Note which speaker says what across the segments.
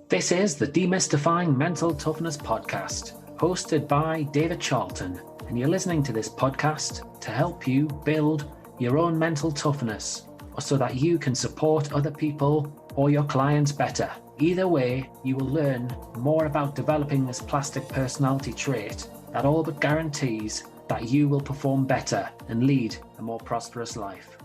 Speaker 1: This is the Demystifying Mental Toughness podcast, hosted by David Charlton, and you're listening to this podcast to help you build your own mental toughness, or so that you can support other people or your clients better. Either way, you will learn more about developing this plastic personality trait that all but guarantees that you will perform better and lead a more prosperous life.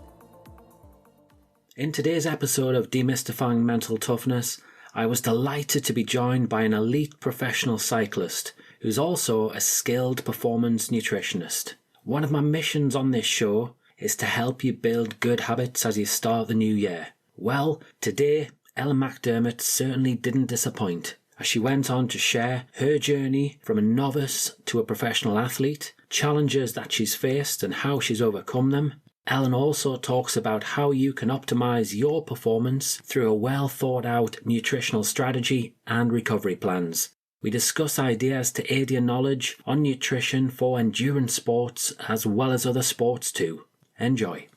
Speaker 1: In today's episode of Demystifying Mental Toughness, I was delighted to be joined by an elite professional cyclist who's also a skilled performance nutritionist. One of my missions on this show is to help you build good habits as you start the new year. Well, today, Ellen McDermott certainly didn't disappoint, as she went on to share her journey from a novice to a professional athlete, challenges that she's faced and how she's overcome them. Ellen also talks about how you can optimise your performance through a well thought out nutritional strategy and recovery plans. We discuss ideas to aid your knowledge on nutrition for endurance sports as well as other sports too. Enjoy.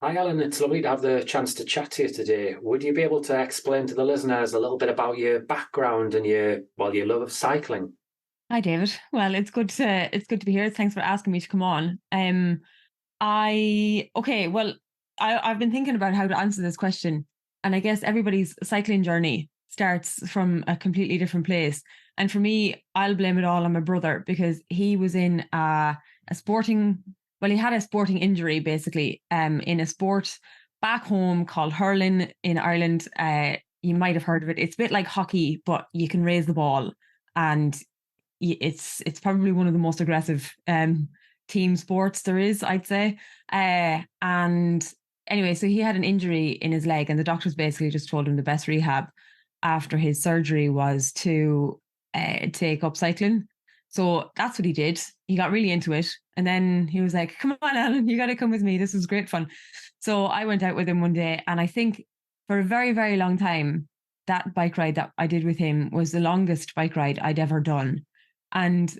Speaker 1: Hi Ellen, it's lovely to have the chance to chat to you today. Would you be able to explain to the listeners a little bit about your background and your love of cycling?
Speaker 2: Hi David. Well, it's good to be here. Thanks for asking me to come on. I've been thinking about how to answer this question, and I guess everybody's cycling journey starts from a completely different place. And for me, I'll blame it all on my brother, because he was in he had a sporting injury basically, in a sport back home called hurling in Ireland. You might have heard of it. It's a bit like hockey, but you can raise the ball, and it's probably one of the most aggressive team sports there is, I'd say. And anyway, so he had an injury in his leg, and the doctors basically just told him the best rehab after his surgery was to take up cycling. So that's what he did. He got really into it, and then he was like, "Come on, Alan, you got to come with me. This is great fun." So I went out with him one day, and I think for a very, very long time, that bike ride that I did with him was the longest bike ride I'd ever done. And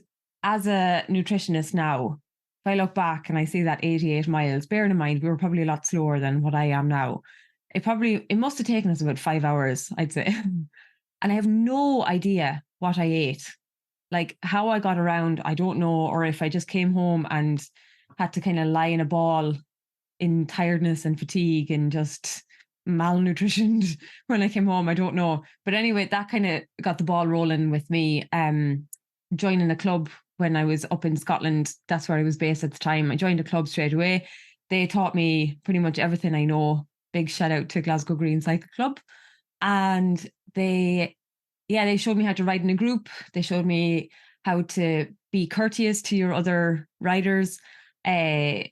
Speaker 2: as a nutritionist now, if I look back and I see that 88 miles, bearing in mind we were probably a lot slower than what I am now, it must have taken us about 5 hours, I'd say. And I have no idea what I ate. Like how I got around, I don't know, or if I just came home and had to kind of lie in a ball in tiredness and fatigue and just malnutritioned when I came home, I don't know. But anyway, that kind of got the ball rolling with me joining a club. When I was up in Scotland, that's where I was based at the time. I joined a club straight away. They taught me pretty much everything I know. Big shout out to Glasgow Green Cycle Club. And they showed me how to ride in a group. They showed me how to be courteous to your other riders. They're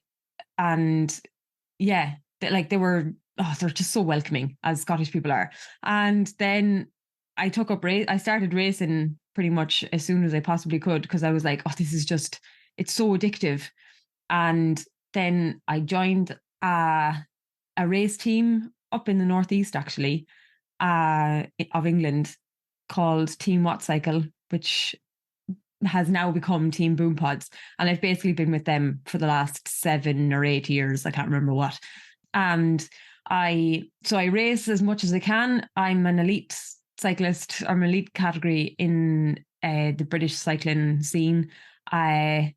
Speaker 2: just so welcoming, as Scottish people are. And then I started racing pretty much as soon as I possibly could, because I was like, it's so addictive. And then I joined a race team up in the northeast, actually, of England, called Team Watt Cycle, which has now become Team Boom Pods. And I've basically been with them for the last 7 or 8 years. I can't remember what. And I race as much as I can. I'm an elite cyclist. I'm an elite category in the British cycling scene. I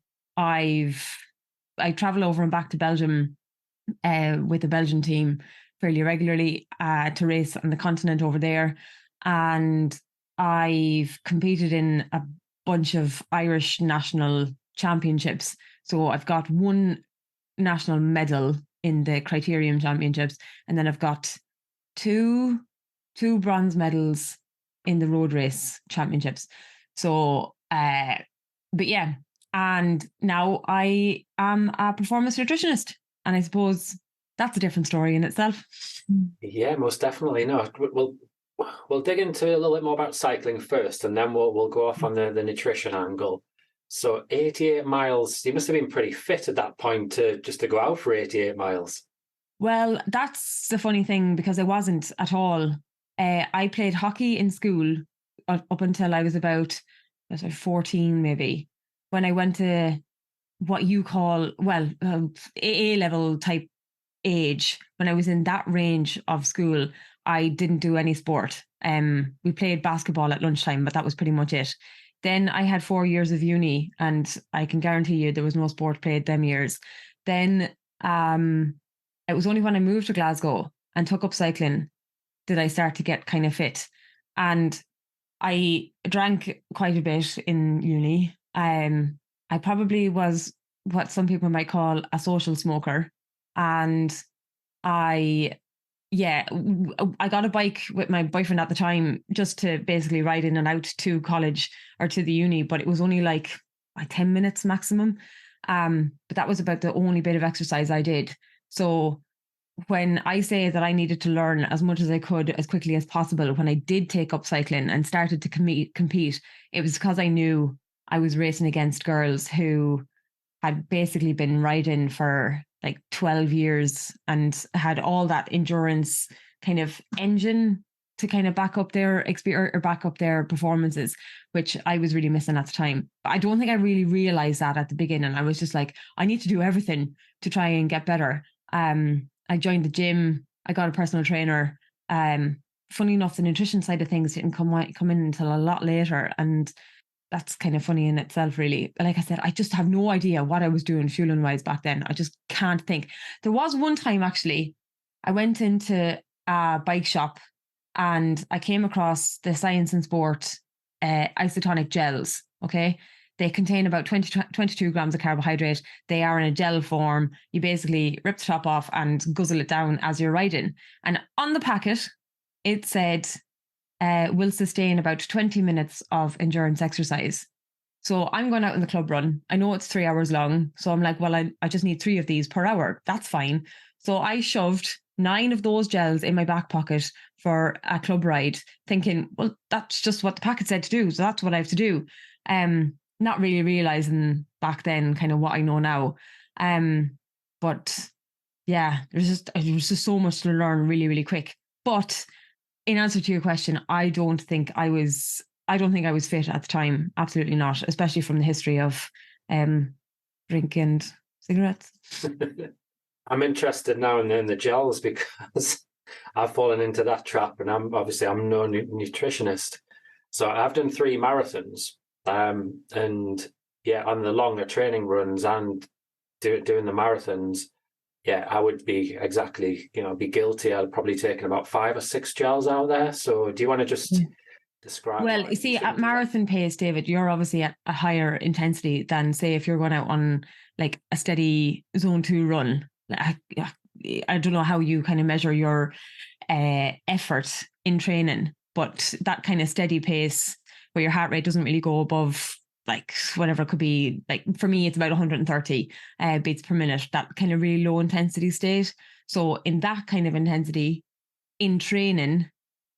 Speaker 2: travel over and back to Belgium with the Belgian team fairly regularly to race on the continent over there. And I've competed in a bunch of Irish national championships. So I've got 1 national medal in the Criterium Championships, and then I've got two bronze medals in the road race championships. So, but yeah, and now I am a performance nutritionist, and I suppose that's a different story in itself.
Speaker 1: Yeah, most definitely. No, we'll dig into a little bit more about cycling first, and then we'll go off on the nutrition angle. So 88 miles, you must have been pretty fit at that point to go out for 88 miles.
Speaker 2: Well, that's the funny thing, because I wasn't at all. I played hockey in school up until I was about 14 maybe, when I went to what you call, A level type age. When I was in that range of school, I didn't do any sport. We played basketball at lunchtime, but that was pretty much it. Then I had 4 years of uni, and I can guarantee you there was no sport played them years. Then it was only when I moved to Glasgow and took up cycling did I start to get kind of fit. And I drank quite a bit in uni. I probably was what some people might call a social smoker. And I I got a bike with my boyfriend at the time just to basically ride in and out to college or to the uni, but it was only like 10 minutes maximum. But that was about the only bit of exercise I did. So when I say that I needed to learn as much as I could as quickly as possible, when I did take up cycling and started to compete, it was because I knew I was racing against girls who had basically been riding for like 12 years and had all that endurance kind of engine to kind of back up their experience or back up their performances, which I was really missing at the time. But I don't think I really realized that at the beginning. I was just like, I need to do everything to try and get better. I joined the gym. I got a personal trainer. Funny enough, the nutrition side of things didn't come in until a lot later. And that's kind of funny in itself, really. Like I said, I just have no idea what I was doing fueling wise back then. I just can't think. There was one time actually, I went into a bike shop and I came across the Science and Sport isotonic gels. Okay. They contain about 22 grams of carbohydrate. They are in a gel form. You basically rip the top off and guzzle it down as you're riding. And on the packet, it said, will sustain about 20 minutes of endurance exercise. So I'm going out in the club run. I know it's 3 hours long. So I'm like, well, I just need 3 of these per hour. That's fine. So I shoved 9 of those gels in my back pocket for a club ride, thinking, well, that's just what the packet said to do. So that's what I have to do. Not really realizing back then kind of what I know now. But yeah, there was just so much to learn really, really quick. But in answer to your question, I don't think I was fit at the time. Absolutely not, especially from the history of drinking cigarettes.
Speaker 3: I'm interested now in the gels because I've fallen into that trap, and I'm no nutritionist. So I've done 3 marathons, and yeah, on the longer training runs and doing the marathons, yeah, I would be exactly, be guilty. I'd probably taken about 5 or 6 gels out there. So do you want to just describe?
Speaker 2: Well, you see, at marathon pace, David, you're obviously at a higher intensity than, say, if you're going out on like a steady zone 2 run. I don't know how you kind of measure your effort in training, but that kind of steady pace where your heart rate doesn't really go above like whatever it could be. Like for me, it's about 130 beats per minute, that kind of really low intensity state. So in that kind of intensity in training,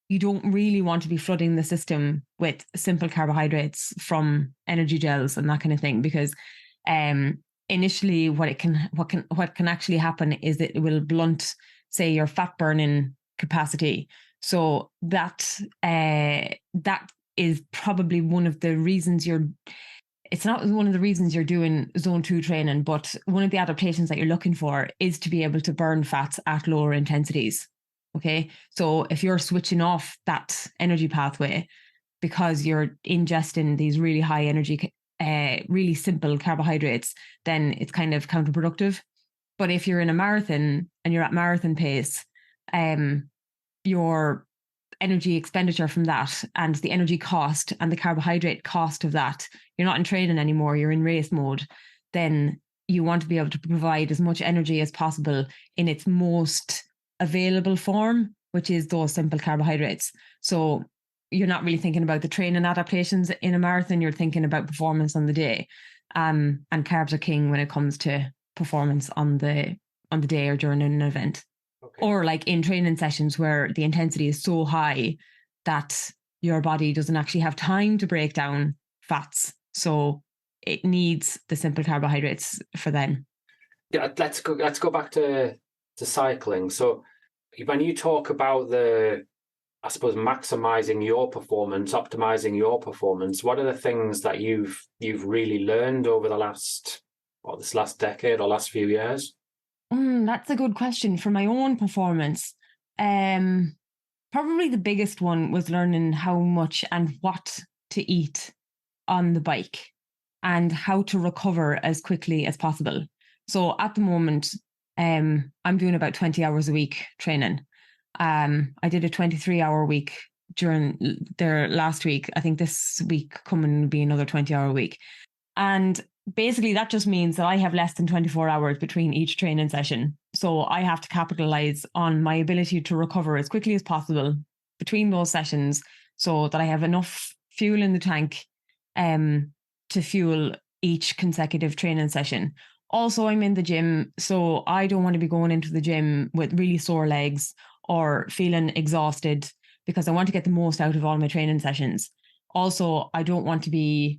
Speaker 2: you don't really want to be flooding the system with simple carbohydrates from energy gels and that kind of thing, because initially what can actually happen is that it will blunt, say, your fat burning capacity. So that is probably one of the reasons it's not one of the reasons you're doing zone 2 training, but one of the adaptations that you're looking for is to be able to burn fats at lower intensities. Okay. So if you're switching off that energy pathway because you're ingesting these really high energy, really simple carbohydrates, then it's kind of counterproductive. But if you're in a marathon and you're at marathon pace, your energy expenditure from that and the energy cost and the carbohydrate cost of that, you're not in training anymore, you're in race mode, then you want to be able to provide as much energy as possible in its most available form, which is those simple carbohydrates. So you're not really thinking about the training adaptations in a marathon, you're thinking about performance on the day. And carbs are king when it comes to performance on the day or during an event. Okay. Or like in training sessions where the intensity is so high that your body doesn't actually have time to break down fats. So it needs the simple carbohydrates for then.
Speaker 3: Yeah, let's go back to cycling. So when you talk about I suppose maximizing your performance, optimizing your performance, what are the things that you've really learned over this last decade or last few years?
Speaker 2: That's a good question. For my own performance, Probably the biggest one was learning how much and what to eat on the bike and how to recover as quickly as possible. So at the moment, I'm doing about 20 hours a week training. I did a 23-hour week during their last week. I think this week coming will be another 20-hour week. And basically that just means that I have less than 24 hours between each training session. So I have to capitalize on my ability to recover as quickly as possible between those sessions so that I have enough fuel in the tank to fuel each consecutive training session. Also, I'm in the gym, so I don't want to be going into the gym with really sore legs or feeling exhausted, because I want to get the most out of all my training sessions. Also, I don't want to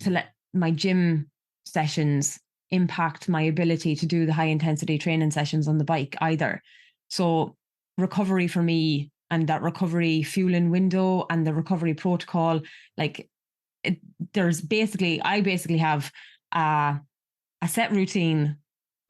Speaker 2: let my gym sessions impact my ability to do the high intensity training sessions on the bike either. So recovery for me, and that recovery fueling window and the recovery protocol, like I basically have a set routine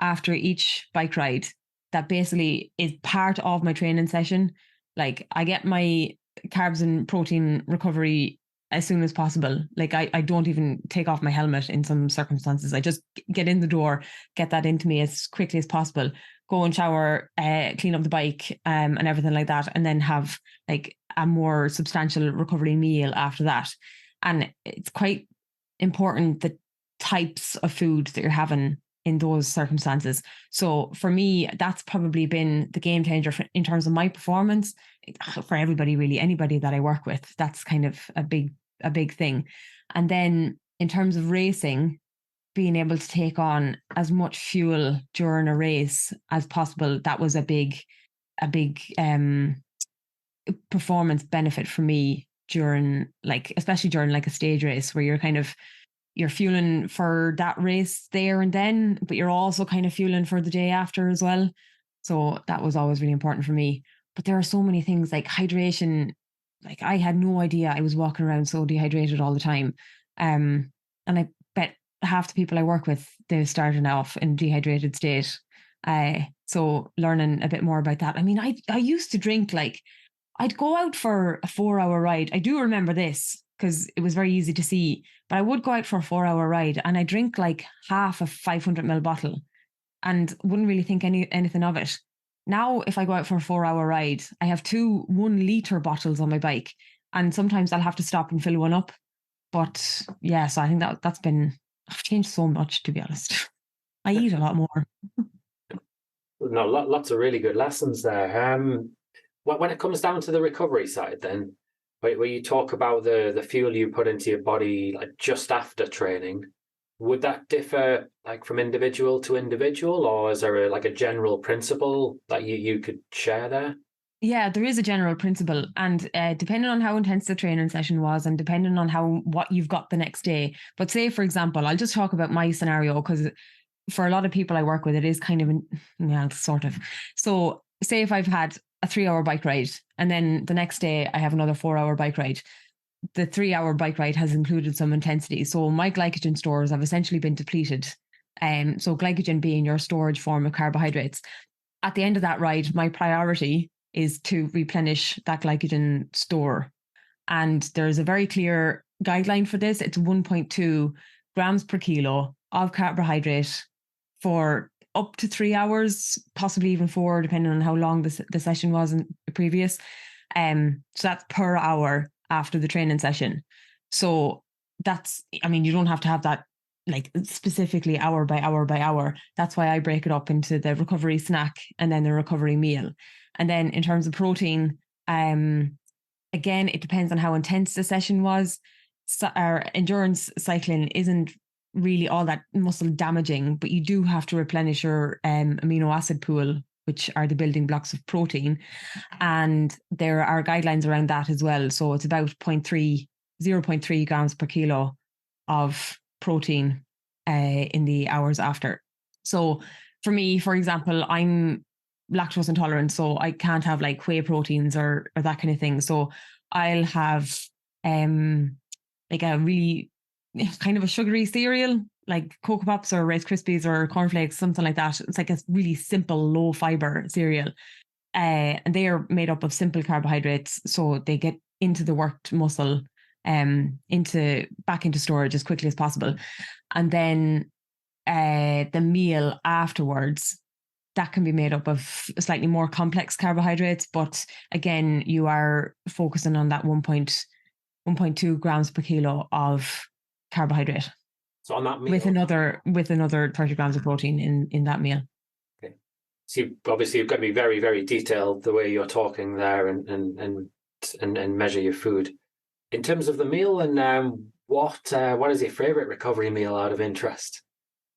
Speaker 2: after each bike ride that basically is part of my training session. Like I get my carbs and protein recovery as soon as possible. Like I don't even take off my helmet in some circumstances. I just get in the door, get that into me as quickly as possible, go and shower, clean up the bike, and everything like that, and then have like a more substantial recovery meal after that. And it's quite important the types of food that you're having in those circumstances. So for me, that's probably been the game changer in terms of my performance. For everybody, really, anybody that I work with, that's kind of a big thing. And then in terms of racing, being able to take on as much fuel during a race as possible, that was a big performance benefit for me during, like, especially during like a stage race where you're fueling for that race there and then, but you're also kind of fueling for the day after as well. So that was always really important for me. But there are so many things like hydration. Like I had no idea I was walking around so dehydrated all the time. And I bet half the people I work with, they're starting off in a dehydrated state. So learning a bit more about that. I mean, I used to drink, like I'd go out for a 4-hour ride. I do remember this because it was very easy to see, but I would go out for a 4-hour ride and I drink like half a 500ml bottle and wouldn't really think anything of it. Now, if I go out for a 4-hour ride, I have 2 1-liter bottles on my bike, and sometimes I'll have to stop and fill one up. But yeah, so I think I've changed so much, to be honest. I eat a lot more.
Speaker 3: No, lots of really good lessons there. When it comes down to the recovery side, then, where you talk about the fuel you put into your body, like just after training, would that differ like from individual to individual, or is there a general principle that you could share there?
Speaker 2: Yeah, there is a general principle, and depending on how intense the training session was, and depending on what you've got the next day. But say, for example, I'll just talk about my scenario because for a lot of people I work with, it is kind of sort of. So say if I've had a 3-hour bike ride, and then the next day I have another 4-hour bike ride. The 3-hour bike ride has included some intensity. So my glycogen stores have essentially been depleted. So glycogen being your storage form of carbohydrates. At the end of that ride, my priority is to replenish that glycogen store. And there's a very clear guideline for this. It's 1.2 grams per kilo of carbohydrate for up to 3 hours, possibly even 4, depending on how long the session was in the previous. So that's per hour after the training session. So you don't have to have that like specifically hour by hour by hour. That's why I break it up into the recovery snack and then the recovery meal. And then in terms of protein, again, it depends on how intense the session was. So our endurance cycling isn't really all that muscle damaging, but you do have to replenish your amino acid pool, which are the building blocks of protein. And there are guidelines around that as well. So it's about 0.3 grams per kilo of protein in the hours after. So for me, for example, I'm lactose intolerant, so I can't have like whey proteins or that kind of thing. So I'll have like a really kind of a sugary cereal, like Cocoa Pops or Rice Krispies or cornflakes, something like that. It's like a really simple, low fiber cereal. and they are made up of simple carbohydrates, so they get into the worked muscle, back into storage as quickly as possible. And then the meal afterwards, that can be made up of slightly more complex carbohydrates, but again, you are focusing on that 1.2 grams per kilo of carbohydrate.
Speaker 3: So on that meal,
Speaker 2: with another 30 grams of protein in that meal.
Speaker 3: Okay. So you've got to be very, very detailed the way you're talking there and measure your food. In terms of the meal, and what is your favorite recovery meal out of interest?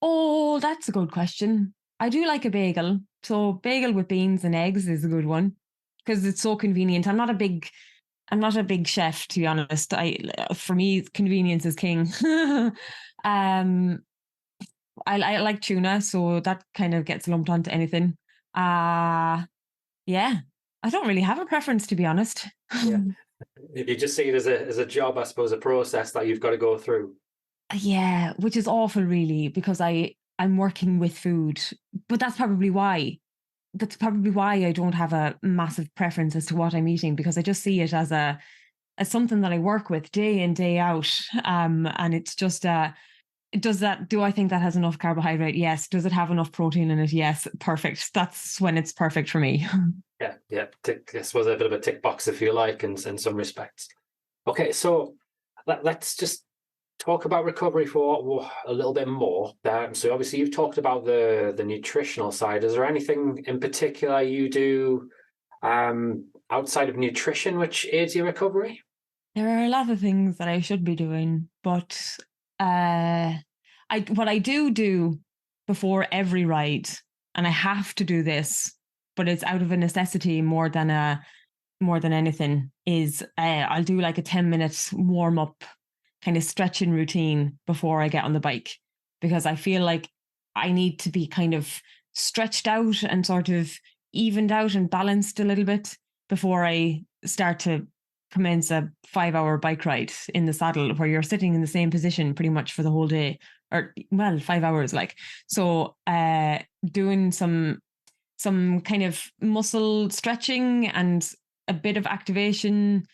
Speaker 2: Oh, that's a good question. I do like a bagel. So bagel with beans and eggs is a good one because it's so convenient. I'm not a big chef, to be honest. For me, convenience is king. I like tuna, so that kind of gets lumped onto anything. Yeah, I don't really have a preference, to be honest.
Speaker 3: Yeah. You just see it as a job, I suppose, a process that you've got to go through.
Speaker 2: Yeah, which is awful, really, because I'm working with food, but that's probably why. That's probably why I don't have a massive preference as to what I'm eating, because I just see it as something that I work with day in, day out. And it's just do I think that has enough carbohydrate? Yes. Does it have enough protein in it? Yes. Perfect. That's when it's perfect for me.
Speaker 3: Yeah. I suppose a bit of a tick box, if you like, in some respects. Okay, so let's just talk about recovery for a little bit more. So obviously you've talked about the nutritional side. Is there anything in particular you do outside of nutrition which aids your recovery?
Speaker 2: There are a lot of things that I should be doing, but what I do before every ride, and I have to do this, but it's out of a necessity more than anything, is I'll do like a 10-minute warm up kind of stretching routine before I get on the bike, because I feel like I need to be kind of stretched out and sort of evened out and balanced a little bit before I start to commence a 5-hour bike ride in the saddle, where you're sitting in the same position pretty much for the whole day, or 5 hours. Like, so doing some kind of muscle stretching and a bit of activation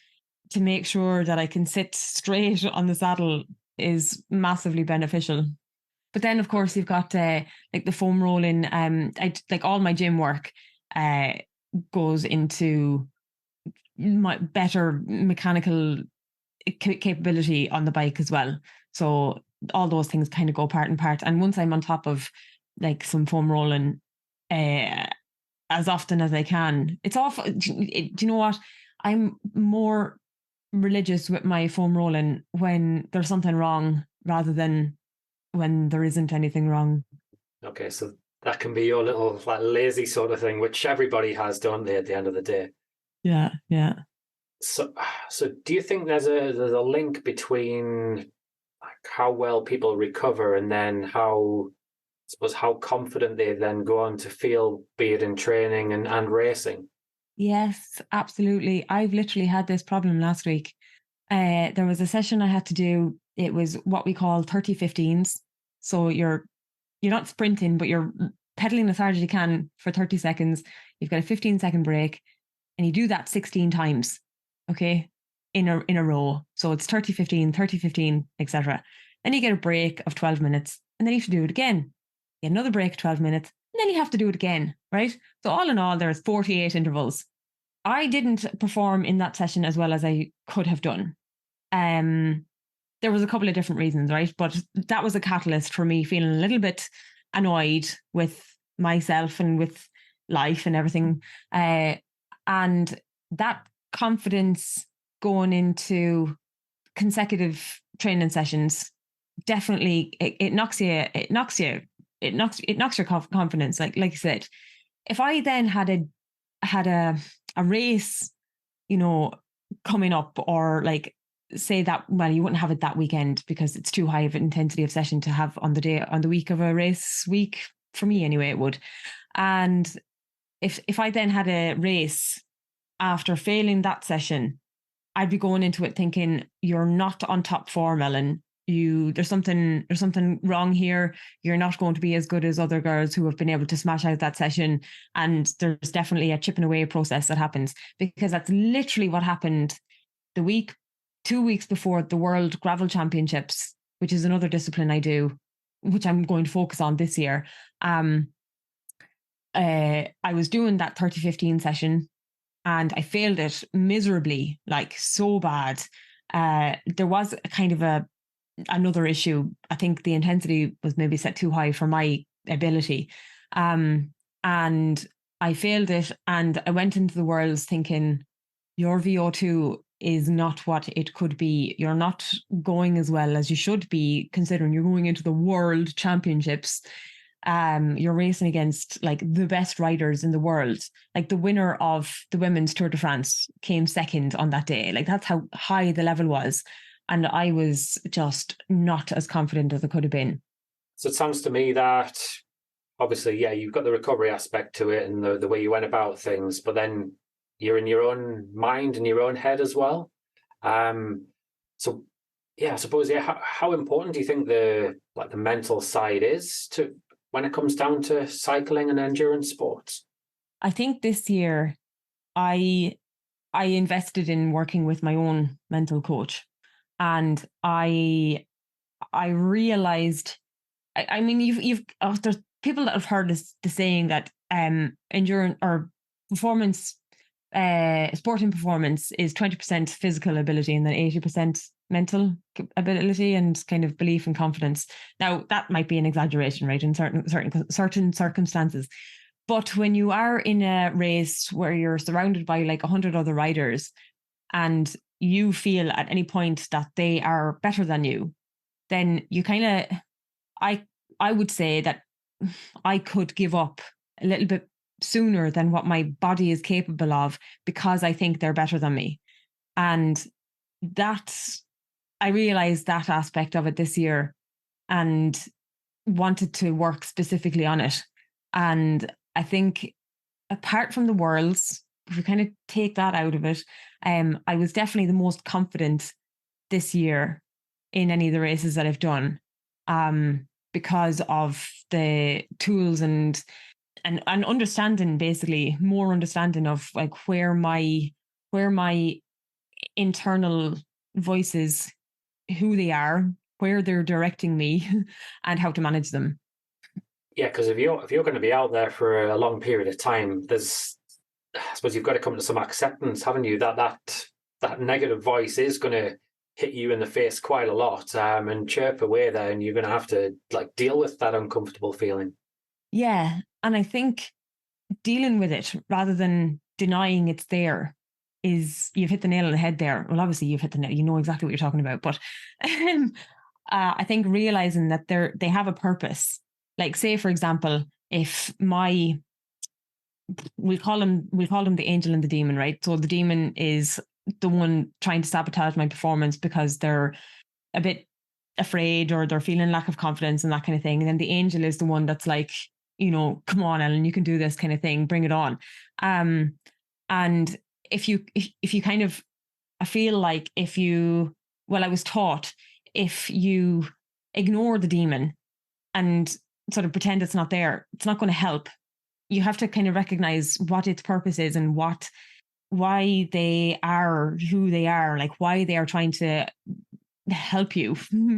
Speaker 2: to make sure that I can sit straight on the saddle is massively beneficial. But then, of course, you've got like the foam rolling. I like all my gym work goes into my better mechanical capability on the bike as well. So all those things kind of go part and part. And once I'm on top of like some foam rolling, as often as I can, it's awful. Do you know what? I'm more religious with my foam rolling when there's something wrong rather than when there isn't anything wrong.
Speaker 3: Okay, so that can be your little like lazy sort of thing, which everybody has, don't they, at the end of the day?
Speaker 2: Yeah.
Speaker 3: So do you think there's a link between like how well people recover and then how confident they then go on to feel, be it in training and racing?
Speaker 2: Yes, absolutely. I've literally had this problem last week. There was a session I had to do. It was what we call 30-15s. So you're not sprinting, but you're pedaling as hard as you can for 30 seconds. You've got a 15-second break, and you do that 16 times, okay, in a row. So it's 30-15, 30-15, etc. Then you get a break of 12 minutes, and then you have to do it again. You get another break of 12 minutes, and then you have to do it again, right? So all in all, there's 48 intervals. I didn't perform in that session as well as I could have done. There was a couple of different reasons, right? But that was a catalyst for me feeling a little bit annoyed with myself and with life and everything. And that confidence going into consecutive training sessions definitely it knocks your confidence. Like you said, if I then had a race, coming up, or like say that, well, you wouldn't have it that weekend because it's too high of an intensity of session to have on the week of a race week, for me anyway, it would. And if I then had a race after failing that session, I'd be going into it thinking, you're not on top form, Ellen. there's something wrong here. You're not going to be as good as other girls who have been able to smash out that session. And there's definitely a chipping away process that happens, because that's literally what happened 2 weeks before the World Gravel Championships, which is another discipline I do, which I'm going to focus on this year. I was doing that 30-15 session and I failed it miserably, like so bad. There was a kind of another issue. I think the intensity was maybe set too high for my ability. And I failed it, and I went into the Worlds thinking, your VO2 is not what it could be. You're not going as well as you should be, considering you're going into the World Championships. You're racing against like the best riders in the world. Like the winner of the women's Tour de France came second on that day. Like that's how high the level was. And I was just not as confident as I could have been.
Speaker 3: So it sounds to me that obviously, yeah, you've got the recovery aspect to it and the way you went about things, but then you're in your own mind and your own head as well. So yeah, I suppose, yeah, how important do you think the mental side is to when it comes down to cycling and endurance sports?
Speaker 2: I think this year I invested in working with my own mental coach, and I realized, I mean, there's people that have heard the saying that endurance or performance, sporting performance is 20% physical ability and then 80% mental ability and kind of belief and confidence. Now that might be an exaggeration, right, in certain circumstances, but when you are in a race where you're surrounded by like 100 other riders and you feel at any point that they are better than you, then you kind of, I would say that I could give up a little bit sooner than what my body is capable of, because I think they're better than me. And I realized that aspect of it this year and wanted to work specifically on it. And I think apart from the Worlds, if we kind of take that out of it, I was definitely the most confident this year in any of the races that I've done, because of the tools and understanding, basically more understanding of like where my internal voices, who they are, where they're directing me, and how to manage them.
Speaker 3: Yeah, because if you're going to be out there for a long period of time, I suppose you've got to come to some acceptance, haven't you? That negative voice is going to hit you in the face quite a lot, and chirp away there, and you're going to have to like deal with that uncomfortable feeling.
Speaker 2: Yeah, and I think dealing with it rather than denying it's there you've hit the nail on the head there. Well, obviously you've hit the nail, you know exactly what you're talking about, but I think realizing that they have a purpose. Like, say for example, if we'll call them the angel and the demon, right? So the demon is the one trying to sabotage my performance because they're a bit afraid or they're feeling lack of confidence and that kind of thing. And then the angel is the one that's like, you know, come on, Ellen, you can do this kind of thing, bring it on. And if you kind of, I feel like I was taught, if you ignore the demon and sort of pretend it's not there, it's not going to help. You have to kind of recognize what its purpose is and why they are who they are, like why they are trying to help you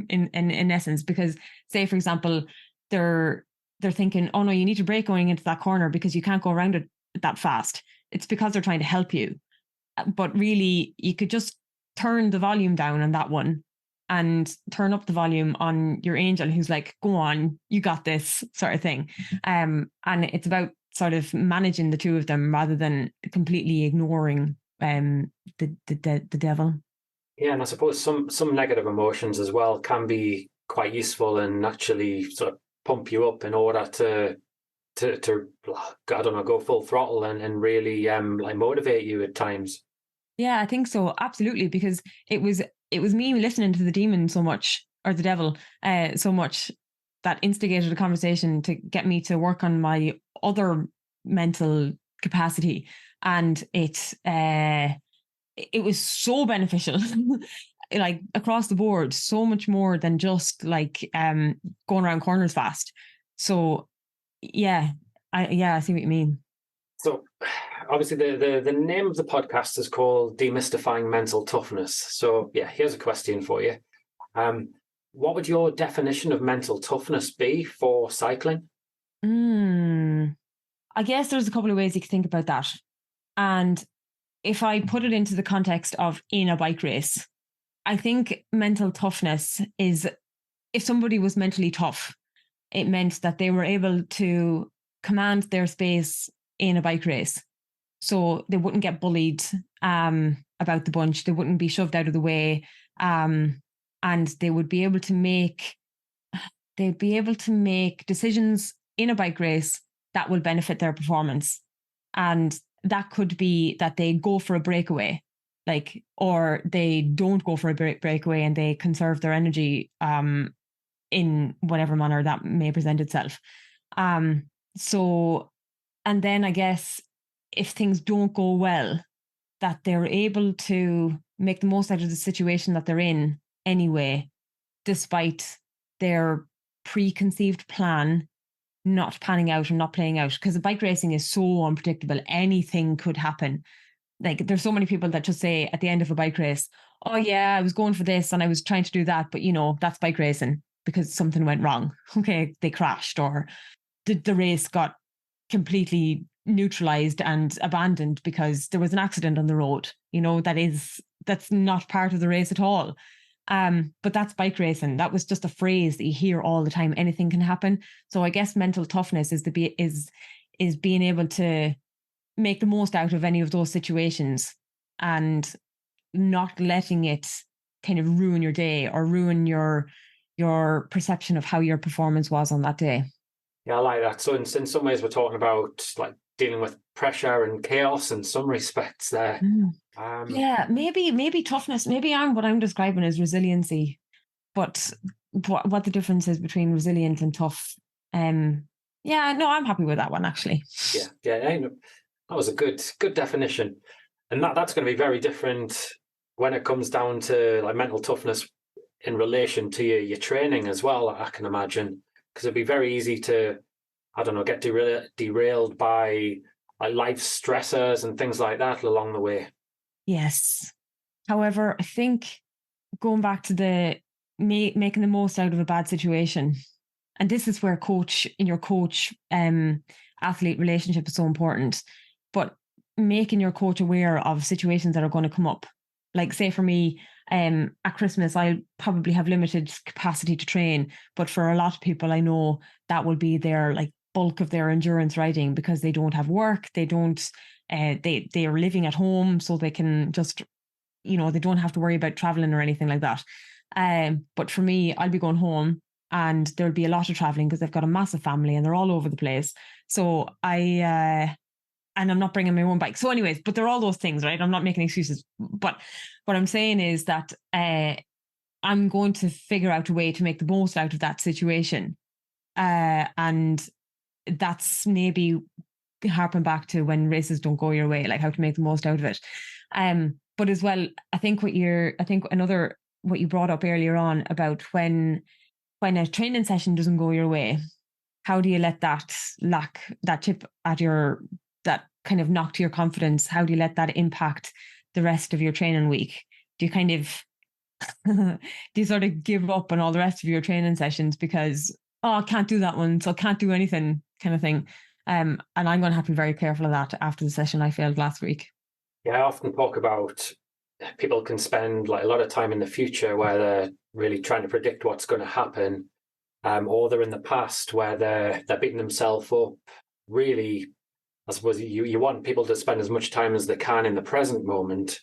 Speaker 2: in essence. Because say for example, they're thinking, oh no, you need to brake going into that corner because you can't go around it that fast. It's because they're trying to help you. But really, you could just turn the volume down on that one and turn up the volume on your angel, who's like, go on, you got this, sort of thing. And it's about sort of managing the two of them rather than completely ignoring the devil.
Speaker 3: Yeah, and I suppose some negative emotions as well can be quite useful and actually sort of pump you up in order to I don't know, go full throttle and really like motivate you at times.
Speaker 2: Yeah, I think so, absolutely, because it was me listening to the demon so much, or the devil so much, that instigated a conversation to get me to work on my other mental capacity, and it was so beneficial. like across the board, so much more than just like going around corners fast. So yeah, I see what you mean.
Speaker 3: So obviously the name of the podcast is called Demystifying Mental Toughness. So yeah, here's a question for you. What would your definition of mental toughness be for cycling?
Speaker 2: I guess there's a couple of ways you could think about that. And if I put it into the context of in a bike race, I think mental toughness is, if somebody was mentally tough, it meant that they were able to command their space in a bike race. So they wouldn't get bullied about the bunch. They wouldn't be shoved out of the way. And they would be able to make decisions in a bike race that will benefit their performance. And that could be that they go for a breakaway, like, or they don't go for a breakaway and they conserve their energy in whatever manner that may present itself. So, and then I guess if things don't go well, that they're able to make the most out of the situation that they're in anyway, despite their preconceived plan not panning out or not playing out. Because the bike racing is so unpredictable. Anything could happen. Like there's so many people that just say at the end of a bike race, oh yeah, I was going for this and I was trying to do that, but that's bike racing because something went wrong. Okay, they crashed or the race got completely neutralized and abandoned because there was an accident on the road. That's not part of the race at all. But that's bike racing. That was just a phrase that you hear all the time. Anything can happen. So I guess mental toughness is being able to make the most out of any of those situations and not letting it kind of ruin your day or ruin your perception of how your performance was on that day.
Speaker 3: Yeah, I like that. So in some ways we're talking about like dealing with pressure and chaos in some respects there.
Speaker 2: Yeah, maybe toughness. Maybe what I'm describing is resiliency, but what the difference is between resilient and tough. Yeah, no, I'm happy with that one actually.
Speaker 3: Yeah, that was a good definition, and that's going to be very different when it comes down to like mental toughness in relation to your training as well. I can imagine, because it'd be very easy to, I don't know, get derailed by like life stressors and things like that along the way. Yes.
Speaker 2: However, I think going back to the making the most out of a bad situation, and this is where your coach athlete relationship is so important, but making your coach aware of situations that are going to come up. Like say for me, at Christmas, I'll probably have limited capacity to train, but for a lot of people I know that will be their like bulk of their endurance riding because they don't have work, they don't they are living at home, so they can just they don't have to worry about traveling or anything like that. But for me, I'll be going home and there'll be a lot of traveling because they've got a massive family and they're all over the place. So and I'm not bringing my own bike. So anyways, but they're all those things, right? I'm not making excuses. But what I'm saying is that I'm going to figure out a way to make the most out of that situation. And that's maybe harping back to when races don't go your way, like how to make the most out of it. But as well, I think what you brought up earlier on about when a training session doesn't go your way, how do you let that chip at that kind of knock to your confidence? How do you let that impact the rest of your training week? Do you kind of do you sort of give up on all the rest of your training sessions because I can't do that one, so I can't do anything kind of thing? And I'm going to have to be very careful of that after the session I failed last week.
Speaker 3: Yeah, I often talk about people can spend like a lot of time in the future where they're really trying to predict what's going to happen, or they're in the past where they're beating themselves up. Really, I suppose you want people to spend as much time as they can in the present moment,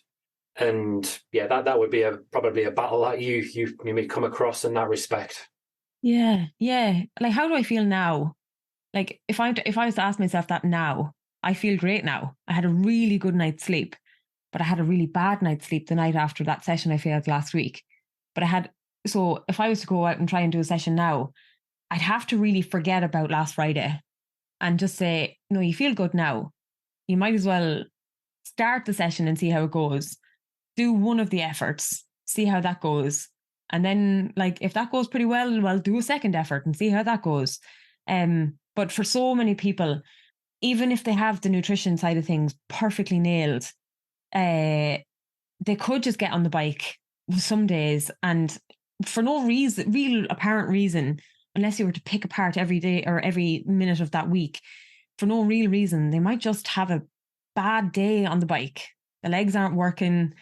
Speaker 3: and yeah, that would be probably a battle that you may come across in that respect.
Speaker 2: Yeah. Like, how do I feel now? Like, if I was to ask myself that now, I feel great now. I had a really good night's sleep, but I had a really bad night's sleep the night after that session I failed last week. So if I was to go out and try and do a session now, I'd have to really forget about last Friday and just say, no, you feel good now. You might as well start the session and see how it goes. Do one of the efforts, see how that goes. And then like, if that goes pretty well, do a second effort and see how that goes. But for so many people, even if they have the nutrition side of things perfectly nailed, they could just get on the bike some days and for no reason, real apparent reason, unless you were to pick apart every day or every minute of that week, for no real reason, they might just have a bad day on the bike. The legs aren't working.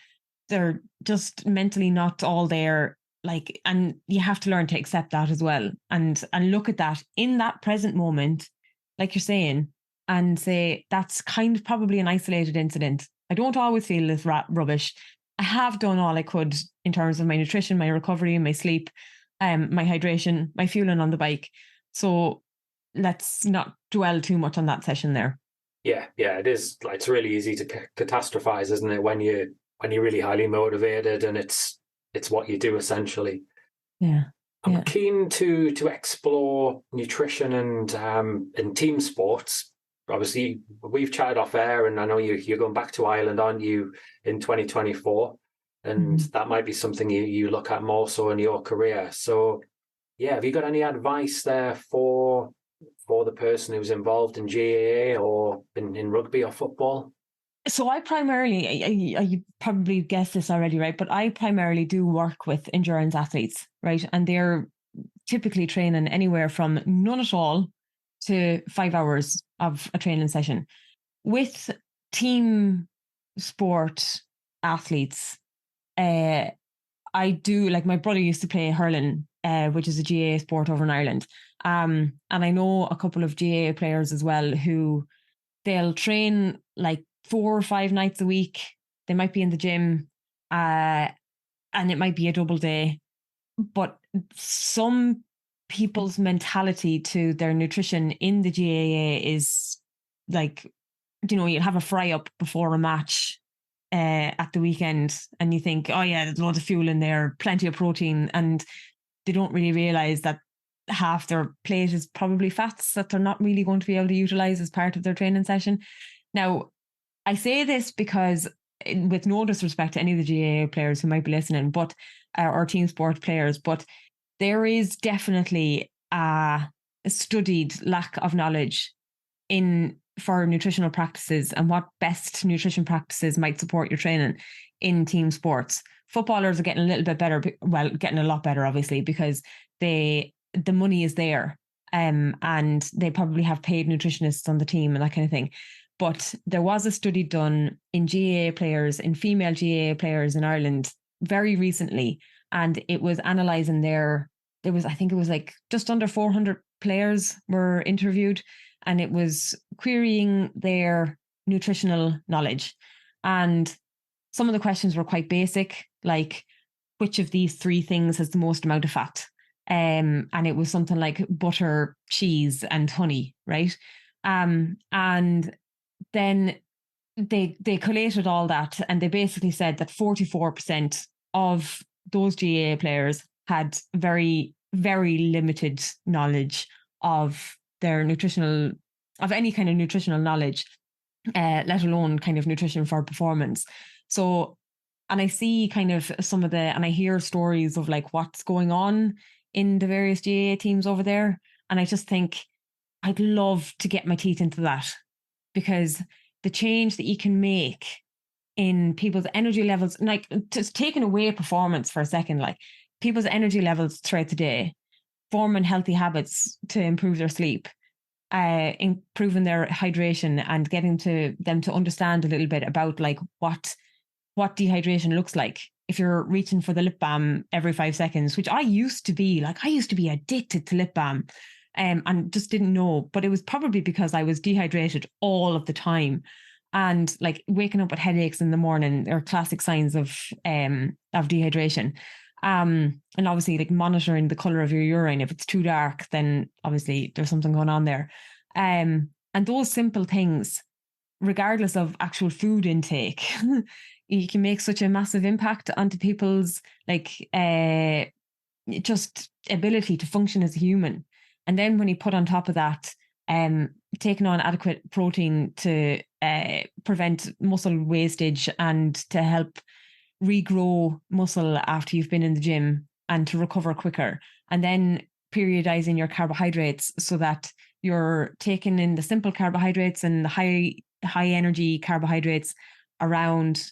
Speaker 2: They're just mentally not all there. Like, and you have to learn to accept that as well. And look at that in that present moment, like you're saying, and say, that's kind of probably an isolated incident. I don't always feel this rubbish. I have done all I could in terms of my nutrition, my recovery, my sleep, my hydration, my fueling on the bike. So let's not dwell too much on that session there.
Speaker 3: Yeah, it is. Like, it's really easy to catastrophize, isn't it? When you're really highly motivated and it's what you do essentially.
Speaker 2: Yeah.
Speaker 3: I'm keen to explore nutrition and team sports. Obviously, we've chatted off air, and I know you're going back to Ireland, aren't you, in 2024? And that might be something you look at more so in your career. So, yeah, have you got any advice there for the person who's involved in GAA or in rugby or football?
Speaker 2: So I primarily, you probably guessed this already, right? But I primarily do work with endurance athletes, right? And they're typically training anywhere from none at all to 5 hours of a training session. With team sport athletes, I do, like, my brother used to play hurling, which is a GAA sport over in Ireland. And I know a couple of GAA players as well who they'll train like 4 or 5 nights a week. They might be in the gym, and it might be a double day. But some people's mentality to their nutrition in the GAA is like, you'll have a fry up before a match at the weekend, and you think, oh yeah, there's loads of fuel in there, plenty of protein, and they don't really realize that half their plate is probably fats that they're not really going to be able to utilize as part of their training session. Now, I say this because, with no disrespect to any of the GAA players who might be listening, but or team sport players, but there is definitely a studied lack of knowledge for nutritional practices and what best nutrition practices might support your training in team sports. Footballers are getting a little bit better, well, getting a lot better, obviously, because the money is there, and they probably have paid nutritionists on the team and that kind of thing. But there was a study done in GAA players, in female GAA players in Ireland very recently, and it was analysing I think it was like just under 400 players were interviewed, and it was querying their nutritional knowledge. And some of the questions were quite basic, like, which of these 3 things has the most amount of fat? And it was something like butter, cheese, and honey, right? And then they collated all that, and they basically said that 44% of those GAA players had very, very limited knowledge of their any kind of nutritional knowledge, let alone kind of nutrition for performance. So, and I see kind of and I hear stories of like what's going on in the various GAA teams over there. And I just think I'd love to get my teeth into that, because the change that you can make in people's energy levels, like, just taking away performance for a second, like people's energy levels throughout the day, forming healthy habits to improve their sleep, improving their hydration, and getting them to understand a little bit about like what dehydration looks like if you're reaching for the lip balm every 5 seconds, which I used to be addicted to lip balm, and just didn't know. But it was probably because I was dehydrated all of the time, and like waking up with headaches in the morning are classic signs of dehydration. And obviously, like, monitoring the color of your urine. If it's too dark, then obviously there's something going on there. And those simple things, regardless of actual food intake, you can make such a massive impact onto people's like just ability to function as a human. And then when you put on top of that, taking on adequate protein to prevent muscle wastage and to help regrow muscle after you've been in the gym and to recover quicker. And then periodizing your carbohydrates so that you're taking in the simple carbohydrates and the high energy carbohydrates around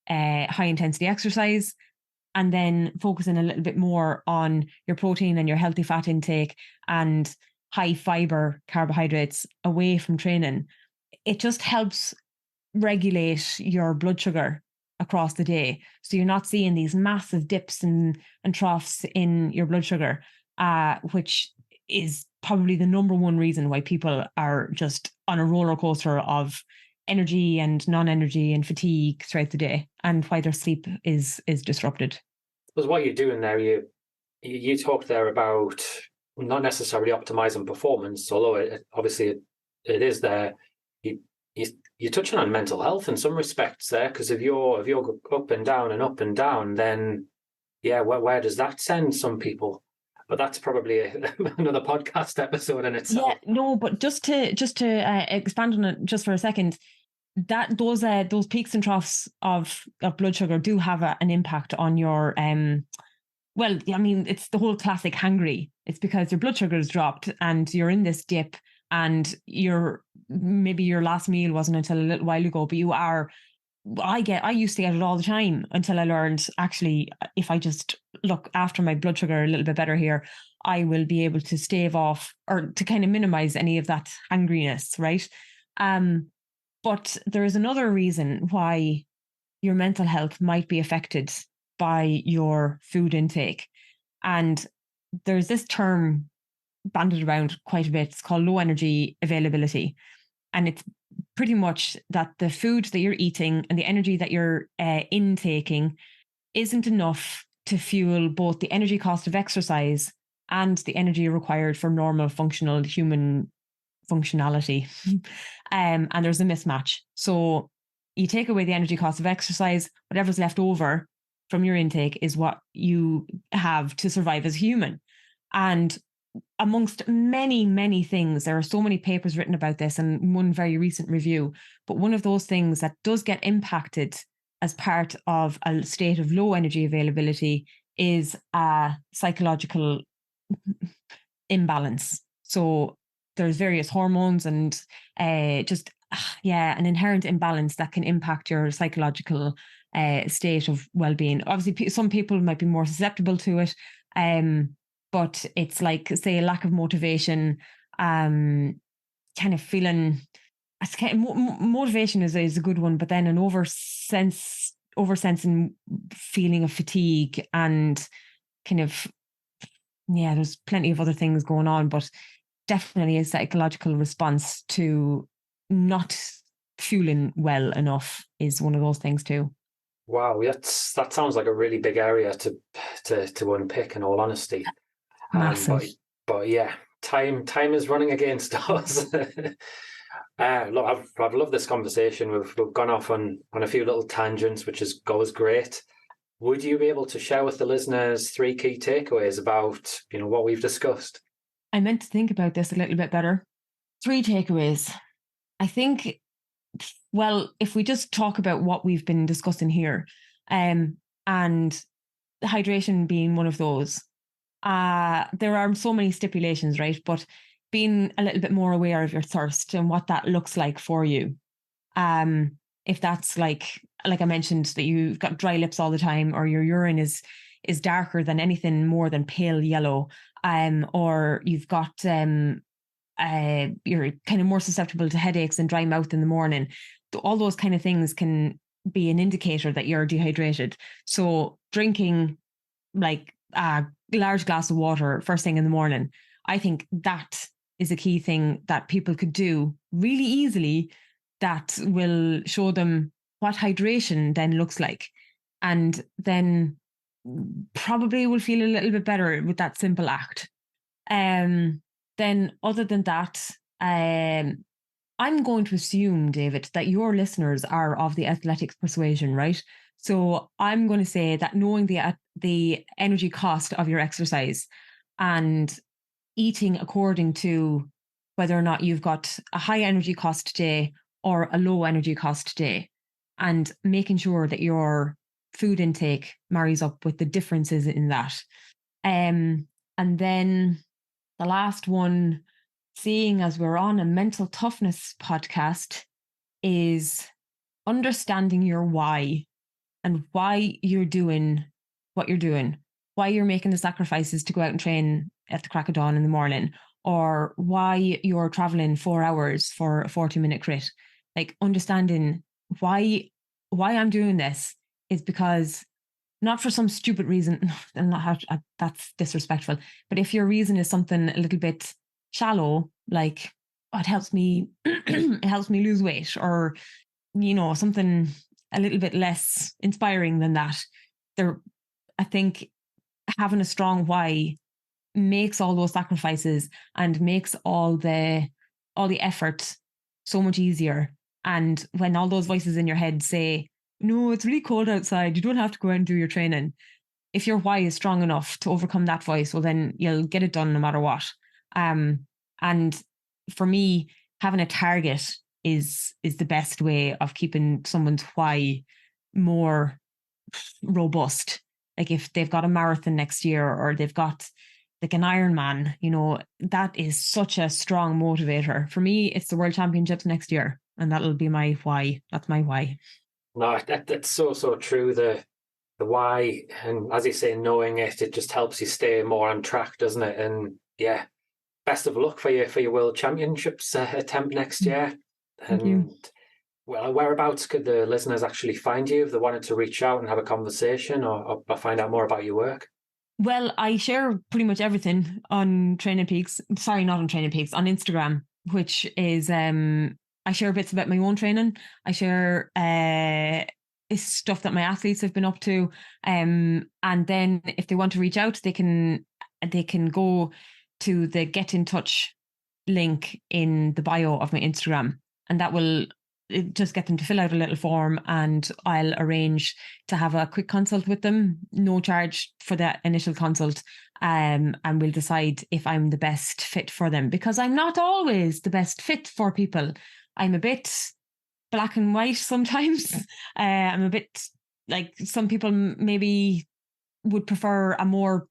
Speaker 2: high intensity exercise, and then focusing a little bit more on your protein and your healthy fat intake and high fiber carbohydrates away from training. It just helps regulate your blood sugar across the day. So you're not seeing these massive dips and troughs in your blood sugar, which is probably the number one reason why people are just on a roller coaster of energy and non-energy and fatigue throughout the day, and why their sleep is disrupted.
Speaker 3: Because what you're doing there, you talked there about not necessarily optimizing performance, although it is there. You're touching on mental health in some respects there, because if you're up and down, then where does that send some people? But that's probably another podcast episode in itself.
Speaker 2: Yeah, no, but just to expand on it just for a second, that those peaks and troughs of blood sugar do have an impact on your well, I mean, it's the whole classic hangry. It's because your blood sugar is dropped and you're in this dip, and maybe your last meal wasn't until a little while ago, but you are. I used to get it all the time until I learned, actually, if I just look after my blood sugar a little bit better here, I will be able to stave off or to kind of minimize any of that hangriness, right? But there is another reason why your mental health might be affected by your food intake. And there's this term banded around quite a bit. It's called low energy availability. And it's pretty much that the food that you're eating and the energy that you're intaking isn't enough to fuel both the energy cost of exercise and the energy required for normal functional human functionality. And there's a mismatch. So you take away the energy cost of exercise, whatever's left over from your intake is what you have to survive as a human. And amongst many, many things, there are so many papers written about this, and one very recent review. But one of those things that does get impacted as part of a state of low energy availability is a psychological imbalance. So there's various hormones and an inherent imbalance that can impact your psychological state of well-being. Obviously, some people might be more susceptible to it, but it's like, say, a lack of motivation, kind of feeling. Motivation is a good one, but then an oversensing feeling of fatigue and kind of, there's plenty of other things going on, but definitely a psychological response to not fueling well enough is one of those things too.
Speaker 3: Wow, that sounds like a really big area to unpick, in all honesty.
Speaker 2: Massive.
Speaker 3: But yeah, time is running against us. Look, I've loved this conversation. We've gone off on a few little tangents, which is always great. Would you be able to share with the listeners 3 key takeaways about what we've discussed?
Speaker 2: I meant to think about this a little bit better. 3 takeaways. I think, well, if we just talk about what we've been discussing here, and hydration being one of those, there are so many stipulations, right? But being a little bit more aware of your thirst and what that looks like for you. If that's like I mentioned, that you've got dry lips all the time, or your urine is darker than anything more than pale yellow, or you've got you're kind of more susceptible to headaches and dry mouth in the morning. All those kind of things can be an indicator that you're dehydrated. So drinking like a large glass of water first thing in the morning, I think that is a key thing that people could do really easily that will show them what hydration then looks like. And then probably will feel a little bit better with that simple act. Then other than that, I'm going to assume, David, that your listeners are of the athletics persuasion, right? So I'm going to say that knowing the energy cost of your exercise and eating according to whether or not you've got a high energy cost day or a low energy cost day, and making sure that you're food intake marries up with the differences in that. And then the last one, seeing as we're on a mental toughness podcast, is understanding your why and why you're doing what you're doing, why you're making the sacrifices to go out and train at the crack of dawn in the morning, or why you're traveling 4 hours for a 40-minute crit. Like, understanding why I'm doing this is because, not for some stupid reason, and not that's disrespectful, but if your reason is something a little bit shallow, like, oh, it helps me lose weight, or, you know, something a little bit less inspiring than that, I think having a strong why makes all those sacrifices and makes all the effort so much easier. And when all those voices in your head say, no, it's really cold outside, you don't have to go out and do your training, if your why is strong enough to overcome that voice, well, then you'll get it done no matter what. And for me, having a target is the best way of keeping someone's why more robust. Like, if they've got a marathon next year, or they've got like an Ironman, you know, that is such a strong motivator. For me, it's the World Championships next year, and that'll be my why. That's my why.
Speaker 3: No, that's so true. The why, and as you say, knowing it just helps you stay more on track, doesn't it? And yeah, best of luck for your World Championships attempt next year.
Speaker 2: Thank you.
Speaker 3: Well, whereabouts could the listeners actually find you if they wanted to reach out and have a conversation, or find out more about your work?
Speaker 2: Well, I share pretty much everything on Training Peaks. Sorry, not on Training Peaks, on Instagram, which is I share bits about my own training. I share stuff that my athletes have been up to. And then if they want to reach out, they can go to the Get in Touch link in the bio of my Instagram, and that will just get them to fill out a little form, and I'll arrange to have a quick consult with them, no charge for that initial consult, and we'll decide if I'm the best fit for them, because I'm not always the best fit for people. I'm a bit black and white sometimes. I'm a bit like, some people maybe would prefer a more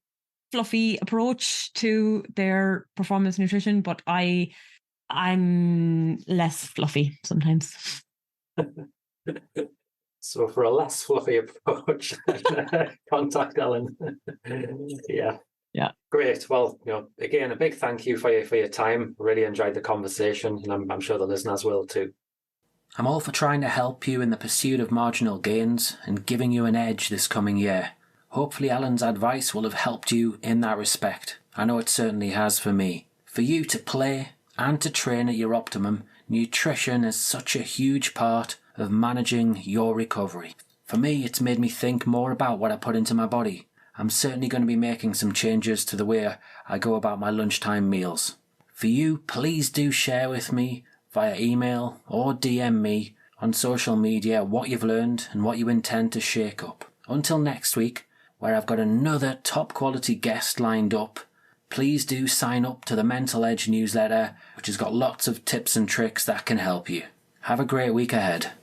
Speaker 2: fluffy approach to their performance nutrition, but I'm less fluffy sometimes.
Speaker 3: So for a less fluffy approach, contact Ellen. Yeah. Great. Well, again, a big thank you for your time. Really enjoyed the conversation, and I'm sure the listeners will too.
Speaker 1: I'm all for trying to help you in the pursuit of marginal gains and giving you an edge this coming year. Hopefully Alan's advice will have helped you in that respect. I know it certainly has for me. For you to play and to train at your optimum, nutrition is such a huge part of managing your recovery. For me, it's made me think more about what I put into my body. I'm certainly going to be making some changes to the way I go about my lunchtime meals. For you, please do share with me via email or DM me on social media what you've learned and what you intend to shake up. Until next week, where I've got another top quality guest lined up, please do sign up to the Mental Edge newsletter, which has got lots of tips and tricks that can help you. Have a great week ahead.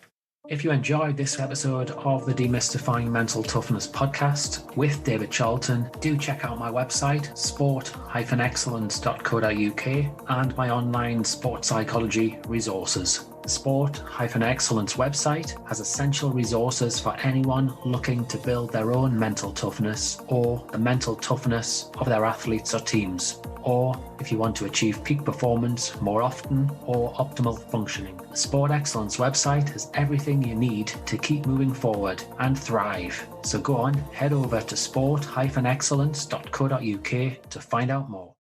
Speaker 1: If you enjoyed this episode of the Demystifying Mental Toughness podcast with David Charlton, do check out my website, sport-excellence.co.uk, and my online sports psychology resources. The Sport-Excellence website has essential resources for anyone looking to build their own mental toughness, or the mental toughness of their athletes or teams, or if you want to achieve peak performance more often or optimal functioning. The Sport Excellence website has everything you need to keep moving forward and thrive. So go on, head over to sport-excellence.co.uk to find out more.